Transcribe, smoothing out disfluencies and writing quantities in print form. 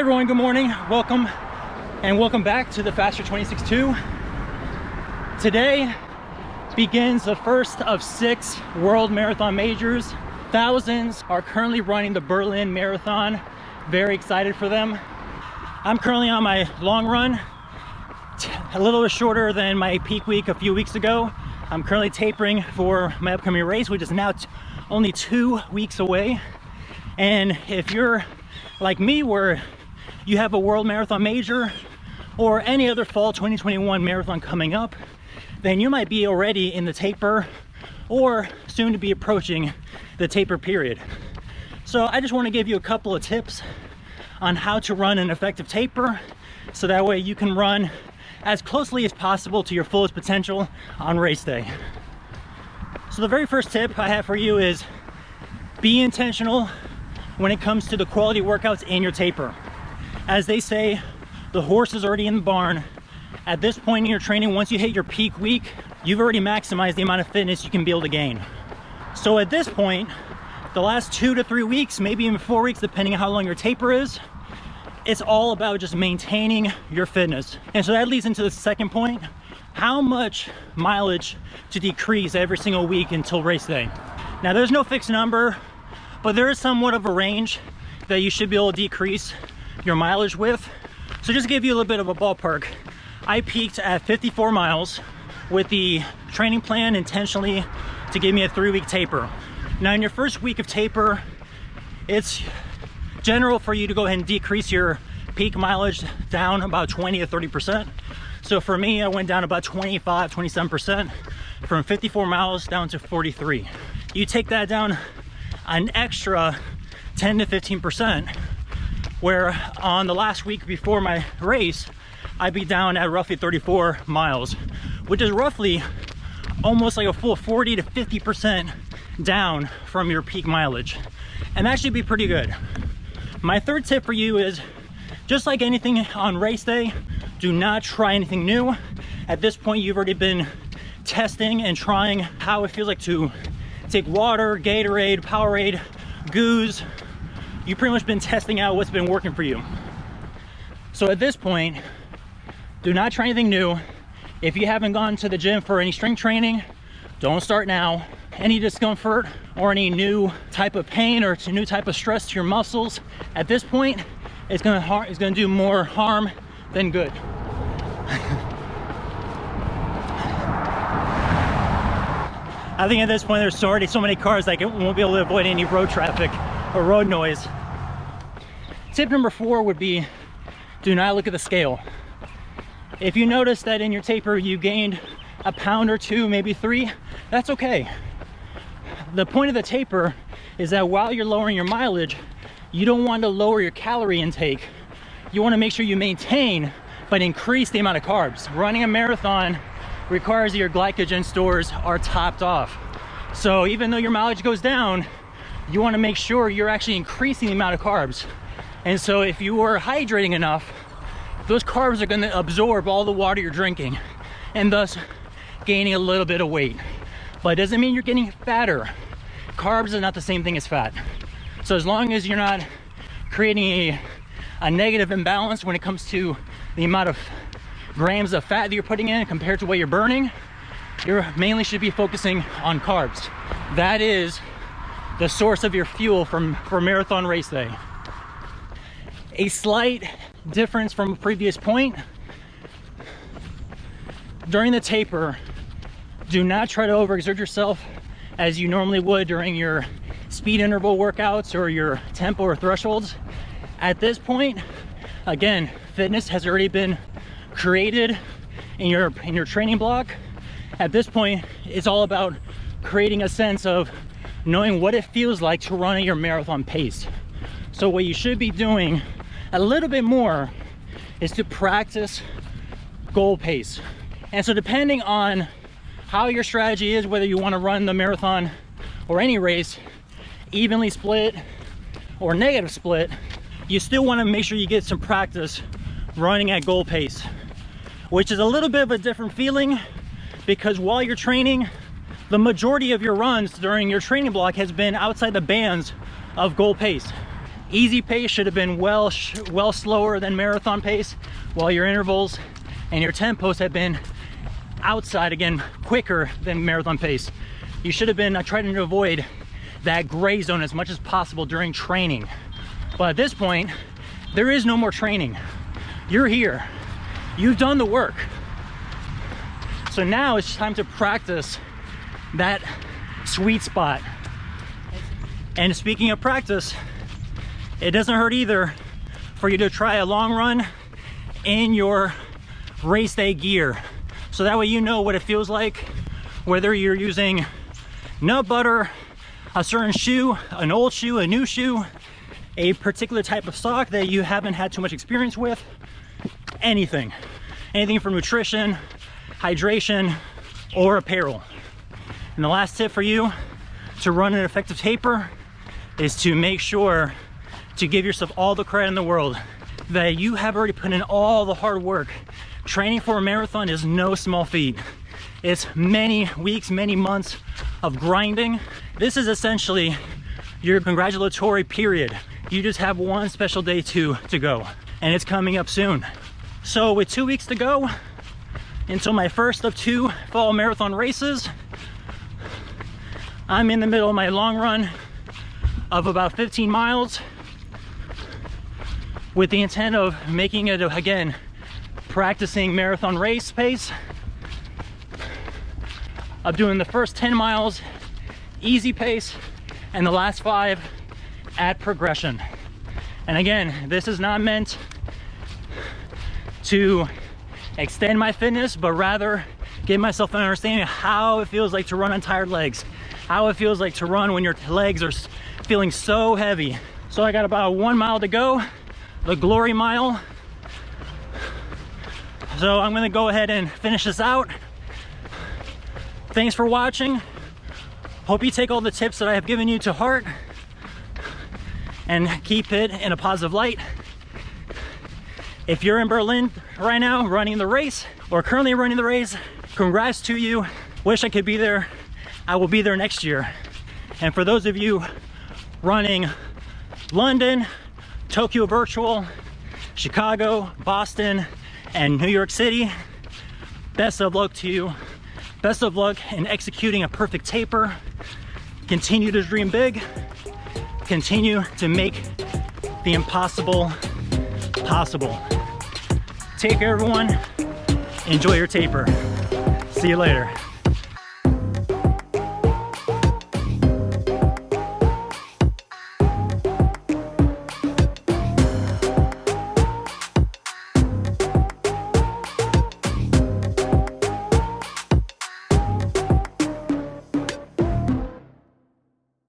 everyone, good morning. Welcome back to the Faster 26.2. Today begins the first of 6 world marathon majors. Thousands are currently running the Berlin Marathon. Very excited for them. I'm currently on my long run, a little bit shorter than my peak week a few weeks ago. I'm currently tapering for my upcoming race, which is now only 2 weeks away. And if you're like me, where you have a world marathon major or any other fall 2021 marathon coming up, then you might be already in the taper or soon to be approaching the taper period. So I just want to give you a couple of tips on how to run an effective taper, so that way you can run as closely as possible to your fullest potential on race day. So the very first tip I have for you is be intentional when it comes to the quality workouts in your taper. As they say, the horse is already in the barn. At this point in your training, once you hit your peak week, you've already maximized the amount of fitness you can be able to gain. So at this point, the last 2 to 3 weeks, maybe even 4 weeks, depending on how long your taper is, it's all about just maintaining your fitness. And so that leads into the second point: how much mileage to decrease every single week until race day. Now, there's no fixed number, but there is somewhat of a range that you should be able to decrease your mileage with. So just to give you a little bit of a ballpark, I peaked at 54 miles with the training plan intentionally to give me a 3-week taper. Now, in your first week of taper, it's general for you to go ahead and decrease your peak mileage down about 20 to 30%. So for me, I went down about 25, 27%, from 54 miles down to 43. You take that down an extra 10 to 15%, where on the last week before my race, I'd be down at roughly 34 miles, which is roughly almost like a full 40 to 50% down from your peak mileage. And that should be pretty good. My third tip for you is, just like anything on race day, do not try anything new. At this point, you've already been testing and trying how it feels like to take water, Gatorade, Powerade, Goose. You've pretty much been testing out what's been working for you. So at this point, do not try anything new. If you haven't gone to the gym for any strength training, don't start now. Any discomfort or any new type of pain or new type of stress to your muscles, at this point, it's gonna do more harm than good. I think at this point, there's already so many cars that won't be able to avoid any road traffic or road noise. Tip number 4 would be, do not look at the scale. If you notice that in your taper you gained a pound or 2, maybe 3, that's okay. The point of the taper is that while you're lowering your mileage, you don't want to lower your calorie intake. You want to make sure you maintain but increase the amount of carbs. Running a marathon requires that your glycogen stores are topped off. So even though your mileage goes down, you want to make sure you're actually increasing the amount of carbs. And so if you are hydrating enough, those carbs are going to absorb all the water you're drinking, and thus gaining a little bit of weight. But it doesn't mean you're getting fatter. Carbs are not the same thing as fat. So as long as you're not creating a negative imbalance when it comes to the amount of grams of fat that you're putting in compared to what you're burning, you mainly should be focusing on carbs. That is the source of your fuel for marathon race day. A slight difference from a previous point: during the taper, do not try to overexert yourself as you normally would during your speed interval workouts or your tempo or thresholds. At this point, again, fitness has already been created in your training block. At this point, it's all about creating a sense of knowing what it feels like to run at your marathon pace. So what you should be doing a little bit more is to practice goal pace. And so depending on how your strategy is, whether you want to run the marathon or any race evenly split or negative split, you still want to make sure you get some practice running at goal pace, which is a little bit of a different feeling, because while you're training, the majority of your runs during your training block has been outside the bands of goal pace. Easy pace should have been well slower than marathon pace, while your intervals and your tempos have been outside, again, quicker than marathon pace. You should have been trying to avoid that gray zone as much as possible during training. But at this point, there is no more training. You're here. You've done the work. So now it's time to practice that sweet spot. And speaking of practice, it doesn't hurt either for you to try a long run in your race day gear. So that way you know what it feels like, whether you're using nut butter, a certain shoe, an old shoe, a new shoe, a particular type of sock that you haven't had too much experience with, anything from nutrition, hydration, or apparel. And the last tip for you to run an effective taper is to make sure to give yourself all the credit in the world that you have already put in all the hard work. Training for a marathon is no small feat. It's many weeks, many months of grinding. This is essentially your congratulatory period. You just have one special day to go, and it's coming up soon. So with 2 weeks to go until my first of 2 fall marathon races, I'm in the middle of my long run of about 15 miles with the intent of making it, again, practicing marathon race pace, of doing the first 10 miles easy pace and the last 5 at progression. And again, this is not meant to extend my fitness, but rather give myself an understanding of how it feels like to run on tired legs, how it feels like to run when your legs are feeling so heavy. So I got about 1 mile to go, the glory mile. So I'm gonna go ahead and finish this out. Thanks for watching. Hope you take all the tips that I have given you to heart and keep it in a positive light. If you're in Berlin right now running the race or currently running the race, congrats to you. Wish I could be there. I will be there next year. And for those of you running London, Tokyo Virtual, Chicago, Boston, and New York City, best of luck to you. Best of luck in executing a perfect taper. Continue to dream big. Continue to make the impossible possible. Take care, everyone. Enjoy your taper. See you later.